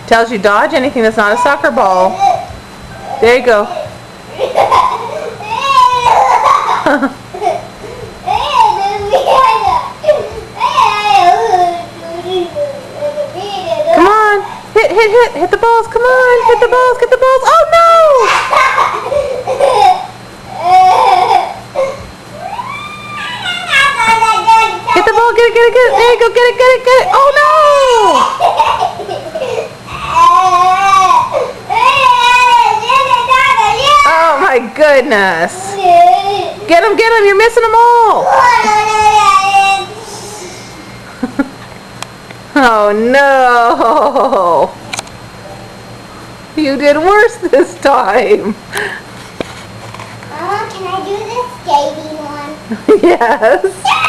Tells you dodge anything that's not a soccer ball. There you go. Come on. Hit the balls. Come on. Hit the balls. Get the balls. Oh no! Hit the ball. Get it. There you go. Get it. Oh no! Oh my goodness. Get him. You're missing them all. Oh no. You did worse this time. Can I do the skating one? Yes.